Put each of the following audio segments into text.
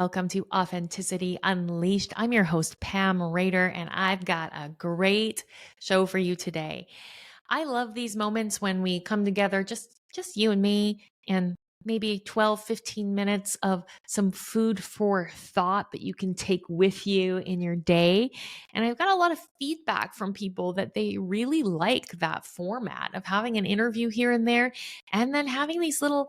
Welcome to Authenticity Unleashed. I'm your host, Pam Rader, and I've got a great show for you today. I love these moments when we come together, just you and me, and maybe 12, 15 minutes of some food for thought that you can take with you in your day. And I've got a lot of feedback from people that they really like that format of having an interview here and there, and then having these little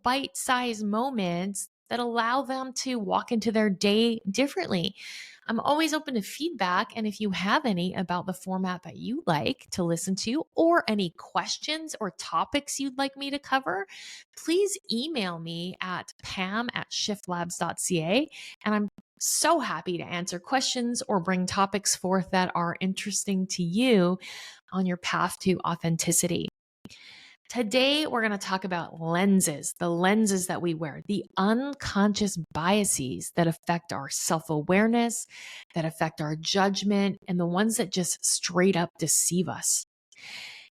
bite-sized moments that allow them to walk into their day differently. I'm always open to feedback. And if you have any about the format that you like to listen to, or any questions or topics you'd like me to cover, please email me at pam@shiftlabs.ca. And I'm so happy to answer questions or bring topics forth that are interesting to you on your path to authenticity. Today, we're going to talk about lenses, the lenses that we wear, the unconscious biases that affect our self-awareness, that affect our judgment, and the ones that just straight up deceive us.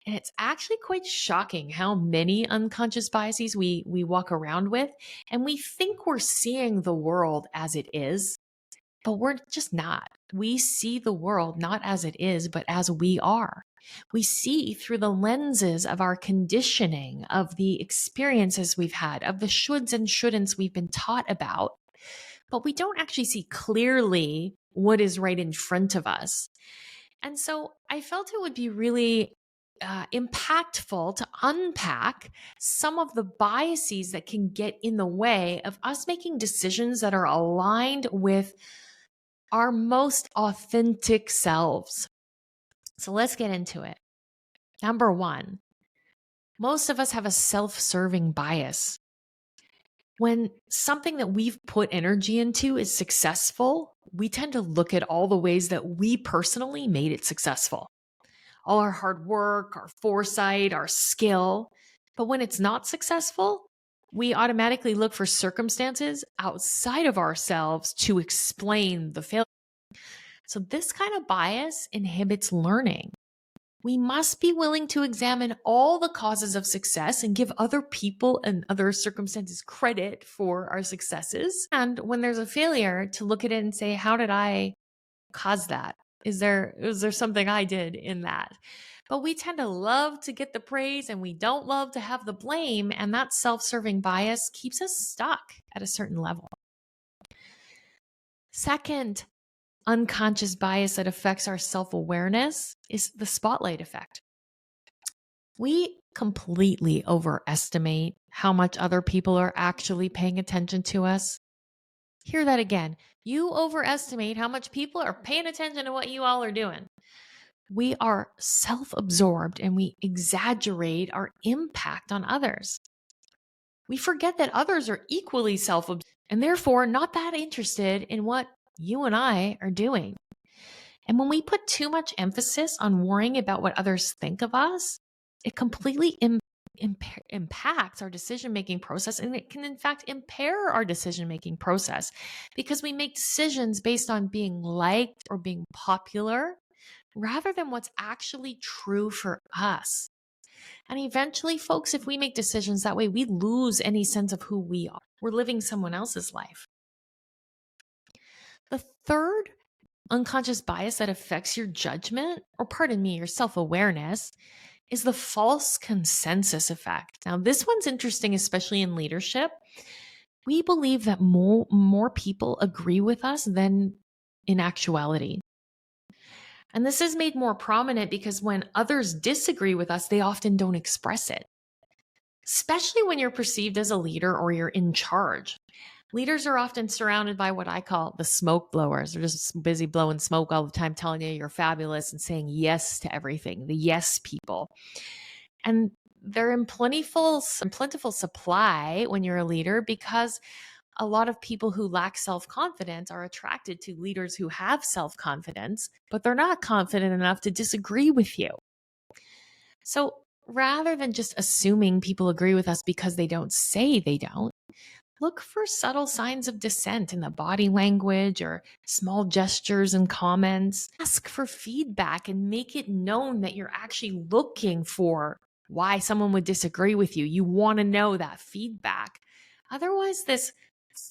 And it's actually quite shocking how many unconscious biases we walk around with, and we think we're seeing the world as it is, but we're just not. We see the world not as it is, but as we are. We see through the lenses of our conditioning, of the experiences we've had, of the shoulds and shouldn'ts we've been taught about, but we don't actually see clearly what is right in front of us. And so I felt it would be really impactful to unpack some of the biases that can get in the way of us making decisions that are aligned with our most authentic selves. So let's get into it. Number one, most of us have a self-serving bias. When something that we've put energy into is successful, we tend to look at all the ways that we personally made it successful. All our hard work, our foresight, our skill. But when it's not successful, we automatically look for circumstances outside of ourselves to explain the failure. So this kind of bias inhibits learning. We must be willing to examine all the causes of success and give other people and other circumstances credit for our successes. And when there's a failure, to look at it and say, how did I cause that? Was there something I did in that? But we tend to love to get the praise and we don't love to have the blame. And that self-serving bias keeps us stuck at a certain level. Second, unconscious bias that affects our self-awareness is the spotlight effect. We completely overestimate how much other people are actually paying attention to us. Hear that again. You overestimate how much people are paying attention to what you all are doing. We are self-absorbed and we exaggerate our impact on others. We forget that others are equally self-absorbed and therefore not that interested in what you and I are doing. And when we put too much emphasis on worrying about what others think of us, it completely impacts our decision-making process, and it can in fact impair our decision-making process because we make decisions based on being liked or being popular rather than what's actually true for us. And eventually, folks, if we make decisions that way, we lose any sense of who we are. We're living someone else's life. The third unconscious bias that affects your judgment, or pardon me, your self-awareness, is the false consensus effect. Now, this one's interesting, especially in leadership. We believe that more people agree with us than in actuality. And this is made more prominent because when others disagree with us, they often don't express it, especially when you're perceived as a leader or you're in charge. Leaders are often surrounded by what I call the smoke blowers. They're just busy blowing smoke all the time, telling you you're fabulous and saying yes to everything, the yes people. And they're in plentiful supply when you're a leader because a lot of people who lack self-confidence are attracted to leaders who have self-confidence, but they're not confident enough to disagree with you. So rather than just assuming people agree with us because they don't say they don't, look for subtle signs of dissent in the body language or small gestures and comments. Ask for feedback and make it known that you're actually looking for why someone would disagree with you. You want to know that feedback. Otherwise, this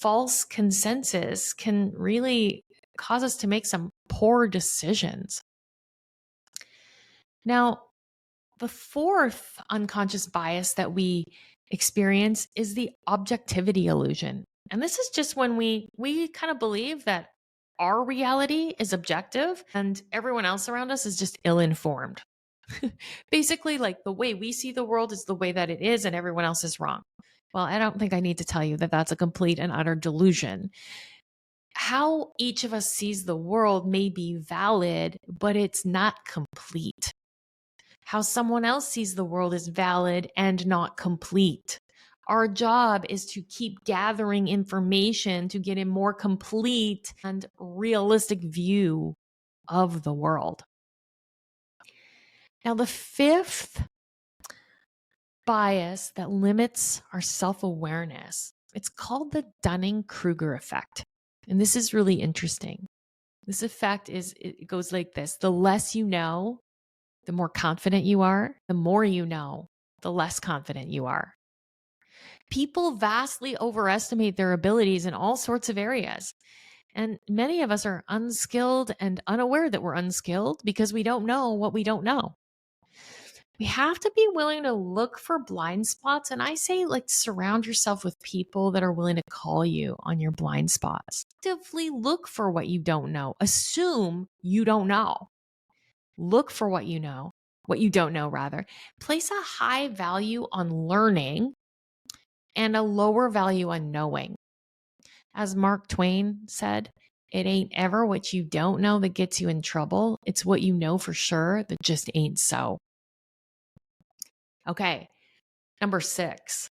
false consensus can really cause us to make some poor decisions. Now, the fourth unconscious bias that we experience is the objectivity illusion. And this is just when we kind of believe that our reality is objective and everyone else around us is just ill-informed. Basically, like the way we see the world is the way that it is and everyone else is wrong. Well, I don't think I need to tell you that that's a complete and utter delusion. How each of us sees the world may be valid, but it's not complete. How someone else sees the world is valid and not complete. Our job is to keep gathering information to get a more complete and realistic view of the world. Now, the fifth bias that limits our self-awareness, it's called the Dunning-Kruger effect. And this is really interesting. This effect it goes like this. The less you know, the more confident you are. The more you know, the less confident you are. People vastly overestimate their abilities in all sorts of areas. And many of us are unskilled and unaware that we're unskilled because we don't know what we don't know. We have to be willing to look for blind spots. And I say, like, surround yourself with people that are willing to call you on your blind spots. Actively look for what you don't know. Assume you don't know. Look for what you know, what you don't know, rather. Place a high value on learning and a lower value on knowing. As Mark Twain said, it ain't ever what you don't know that gets you in trouble. It's what you know for sure that just ain't so. Okay, number 6,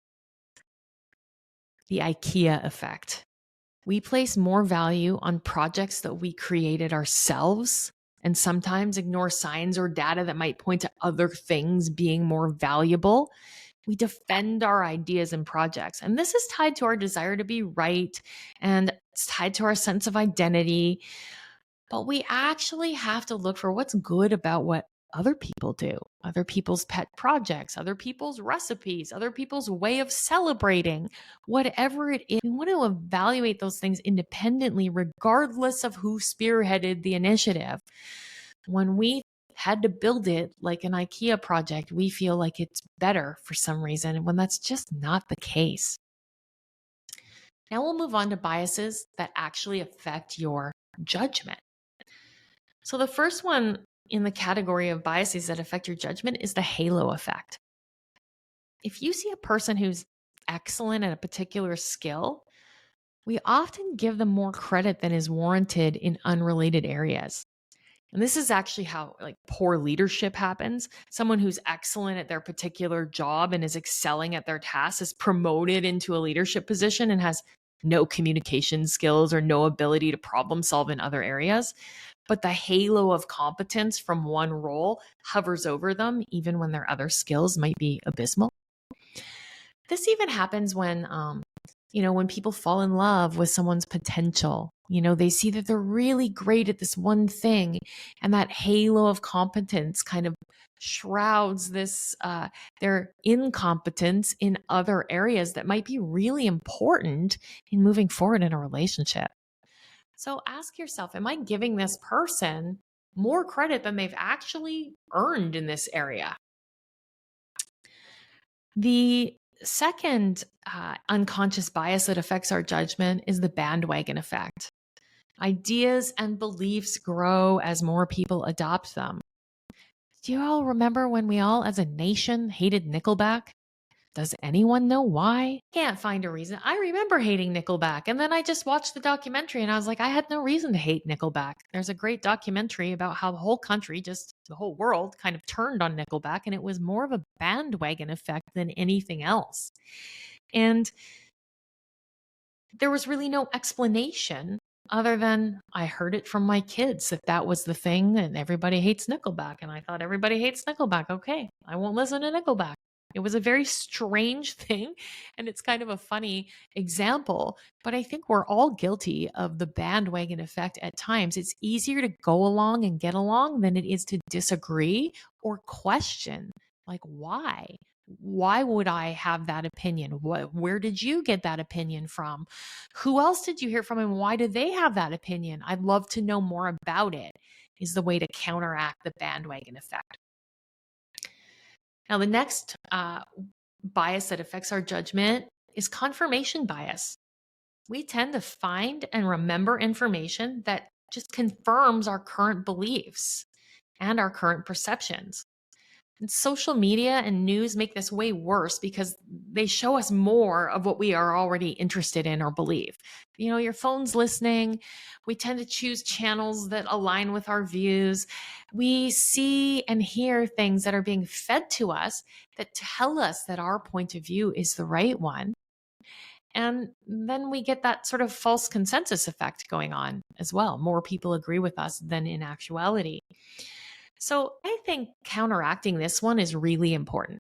the IKEA effect. We place more value on projects that we created ourselves and sometimes ignore signs or data that might point to other things being more valuable. We defend our ideas and projects. And this is tied to our desire to be right, and it's tied to our sense of identity. But we actually have to look for what's good about what other people do, other people's pet projects, other people's recipes, other people's way of celebrating, whatever it is. We want to evaluate those things independently, regardless of who spearheaded the initiative. When we had to build it like an IKEA project, we feel like it's better for some reason, when that's just not the case. Now we'll move on to biases that actually affect your judgment. So the first one in the category of biases that affect your judgment is the halo effect. If you see a person who's excellent at a particular skill, we often give them more credit than is warranted in unrelated areas. And this is actually how poor leadership happens. Someone who's excellent at their particular job and is excelling at their tasks is promoted into a leadership position and has no communication skills or no ability to problem solve in other areas. But the halo of competence from one role hovers over them, even when their other skills might be abysmal. This even happens when people fall in love with someone's potential. They see that they're really great at this one thing, and that halo of competence kind of shrouds their incompetence in other areas that might be really important in moving forward in a relationship. So ask yourself, am I giving this person more credit than they've actually earned in this area? The second unconscious bias that affects our judgment is the bandwagon effect. Ideas and beliefs grow as more people adopt them. Do you all remember when we all as a nation hated Nickelback? Does anyone know why? Can't find a reason. I remember hating Nickelback, and then I just watched the documentary and I was like, I had no reason to hate Nickelback. There's a great documentary about how the whole country, just the whole world, kind of turned on Nickelback, and it was more of a bandwagon effect than anything else. And there was really no explanation other than I heard it from my kids that was the thing, and everybody hates Nickelback. And I thought, everybody hates Nickelback. Okay, I won't listen to Nickelback. It was a very strange thing, and it's kind of a funny example, but I think we're all guilty of the bandwagon effect at times. It's easier to go along and get along than it is to disagree or question, like, why? Why would I have that opinion? Where did you get that opinion from? Who else did you hear from and why do they have that opinion? I'd love to know more about it, is the way to counteract the bandwagon effect. Now, the next bias that affects our judgment is confirmation bias. We tend to find and remember information that just confirms our current beliefs and our current perceptions. And social media and news make this way worse because they show us more of what we are already interested in or believe. Your phone's listening. We tend to choose channels that align with our views. We see and hear things that are being fed to us that tell us that our point of view is the right one. And then we get that sort of false consensus effect going on as well. More people agree with us than in actuality. So I think counteracting this one is really important.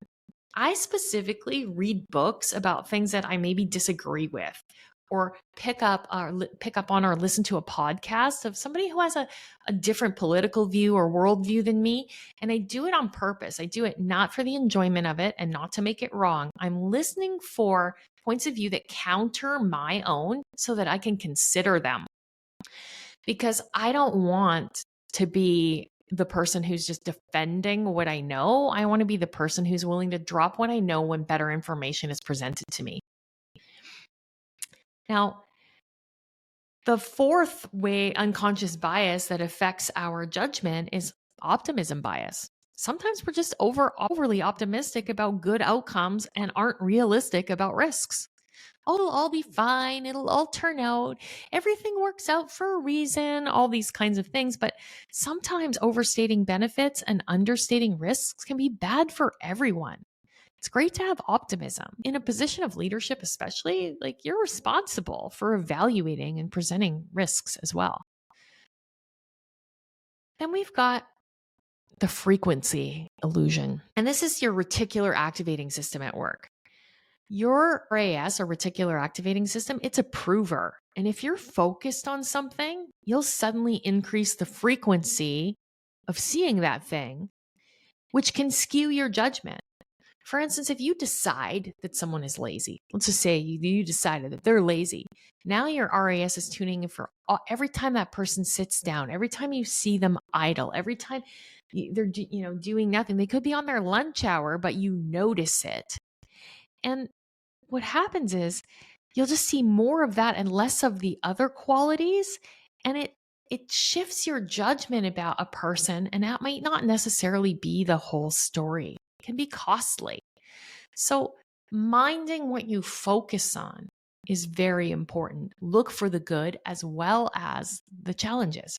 I specifically read books about things that I maybe disagree with, or pick up on or listen to a podcast of somebody who has a different political view or worldview than me. And I do it on purpose. I do it not for the enjoyment of it and not to make it wrong. I'm listening for points of view that counter my own so that I can consider them. Because I don't want to be the person who's just defending what I know. I want to be the person who's willing to drop what I know when better information is presented to me. Now, the fourth way unconscious bias that affects our judgment is optimism bias. Sometimes we're just overly optimistic about good outcomes and aren't realistic about risks. Oh, it'll all be fine. It'll all turn out. Everything works out for a reason, all these kinds of things. But sometimes overstating benefits and understating risks can be bad for everyone. It's great to have optimism. In a position of leadership, especially, you're responsible for evaluating and presenting risks as well. Then we've got the frequency illusion. And this is your reticular activating system at work. Your RAS, or reticular activating system, it's a prover. And if you're focused on something, you'll suddenly increase the frequency of seeing that thing, which can skew your judgment. For instance, if you decide that someone is lazy, let's just say you decided that they're lazy. Now your RAS is tuning in for every time that person sits down, every time you see them idle, every time they're doing nothing. They could be on their lunch hour, but you notice it. And what happens is you'll just see more of that and less of the other qualities. And it shifts your judgment about a person. And that might not necessarily be the whole story. It can be costly. So minding what you focus on is very important. Look for the good as well as the challenges.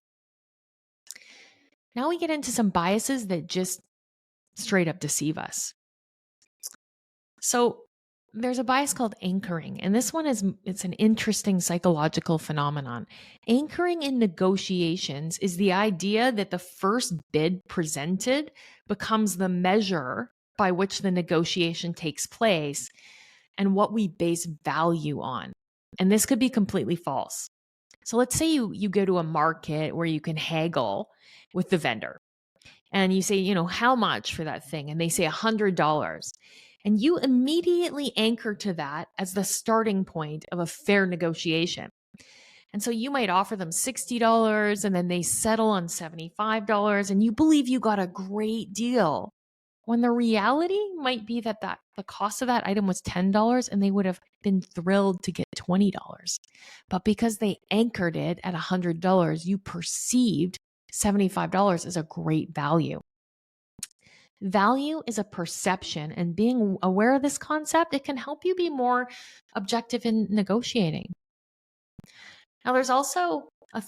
Now we get into some biases that just straight up deceive us. So there's a bias called anchoring, and this one it's an interesting psychological phenomenon. Anchoring in negotiations is the idea that the first bid presented becomes the measure by which the negotiation takes place and what we base value on. And this could be completely false. So let's say you go to a market where you can haggle with the vendor and you say, how much for that thing? And they say $100. And you immediately anchor to that as the starting point of a fair negotiation. And so you might offer them $60 and then they settle on $75 and you believe you got a great deal. When the reality might be that the cost of that item was $10 and they would have been thrilled to get $20. But because they anchored it at $100, you perceived $75 as a great value. Value is a perception, and being aware of this concept, it can help you be more objective in negotiating. Now, there's also a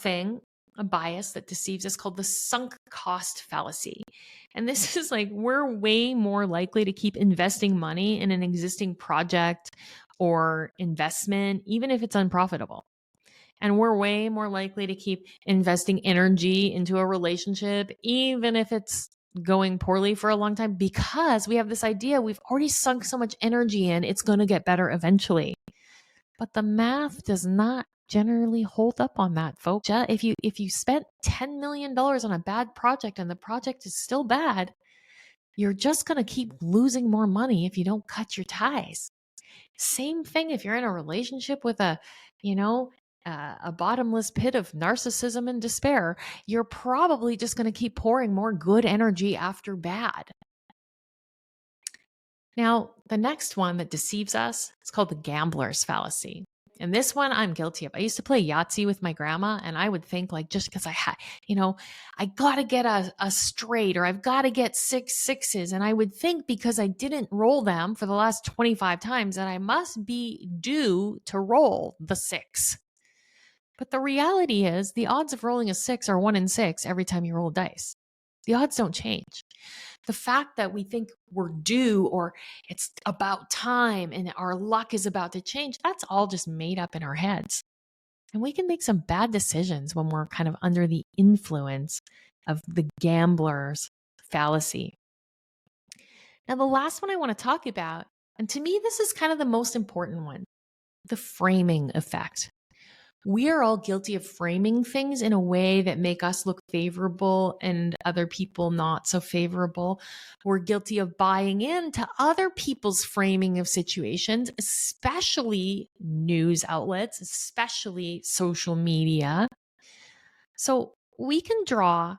bias that deceives us called the sunk cost fallacy. And this is we're way more likely to keep investing money in an existing project or investment, even if it's unprofitable. And we're way more likely to keep investing energy into a relationship, even if it's going poorly for a long time, because we have this idea we've already sunk so much energy in, it's going to get better eventually. But the math does not generally hold up on that, folks. If you spent $10 million on a bad project and the project is still bad, you're just going to keep losing more money if you don't cut your ties. Same thing if you're in a relationship with a bottomless pit of narcissism and despair, you're probably just going to keep pouring more good energy after bad. Now, the next one that deceives us is called the gambler's fallacy. And this one I'm guilty of. I used to play Yahtzee with my grandma, and I would think like, just because I got to get a straight, or I've got to get 6 sixes. And I would think because I didn't roll them for the last 25 times that I must be due to roll the 6. But the reality is the odds of rolling a 6 are 1 in 6 every time you roll dice. The odds don't change. The fact that we think we're due or it's about time and our luck is about to change, that's all just made up in our heads. And we can make some bad decisions when we're kind of under the influence of the gambler's fallacy. Now, the last one I want to talk about, and to me, this is kind of the most important one, the framing effect. We are all guilty of framing things in a way that make us look favorable and other people not so favorable. We're guilty of buying into other people's framing of situations, especially news outlets, especially social media. So we can draw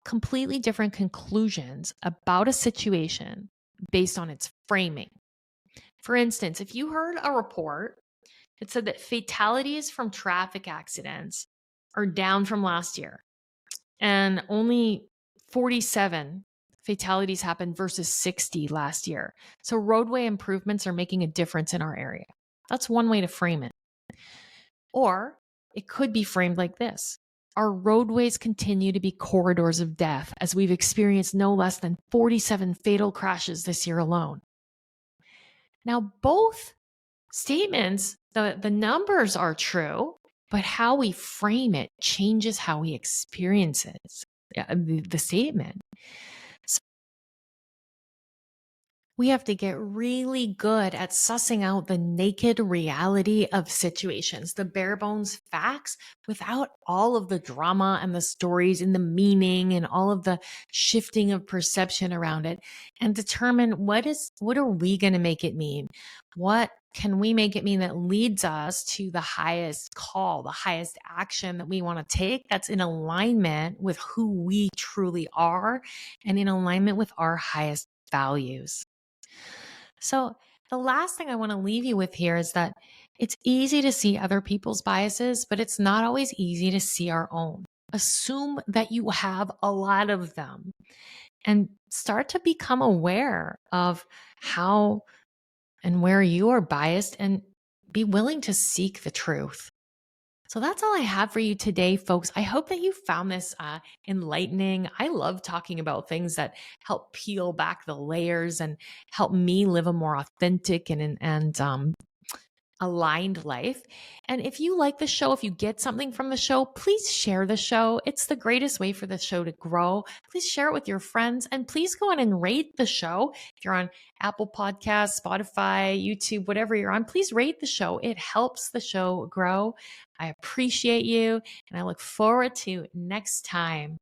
completely different conclusions about a situation based on its framing. For instance, if you heard a report, it said that fatalities from traffic accidents are down from last year, and only 47 fatalities happened versus 60 last year. So roadway improvements are making a difference in our area. That's one way to frame it. Or it could be framed like this. Our roadways continue to be corridors of death, as we've experienced no less than 47 fatal crashes this year alone. Now, both statements, the numbers are true, but how we frame it changes how we experience it, the statement. So we have to get really good at sussing out the naked reality of situations, the bare bones facts, without all of the drama and the stories and the meaning and all of the shifting of perception around it, and determine what are we going to make it mean? What can we make it mean that leads us to the highest call, the highest action that we want to take that's in alignment with who we truly are and in alignment with our highest values? So the last thing I want to leave you with here is that it's easy to see other people's biases, but it's not always easy to see our own. Assume that you have a lot of them and start to become aware of how and where you are biased and be willing to seek the truth. So that's all I have for you today, folks. I hope that you found this enlightening. I love talking about things that help peel back the layers and help me live a more authentic and aligned life. And if you like the show, if you get something from the show, please share the show. It's the greatest way for the show to grow. Please share it with your friends, and please go on and rate the show. If you're on Apple Podcasts, Spotify, YouTube, whatever you're on, please rate the show. It helps the show grow. I appreciate you, and I look forward to next time.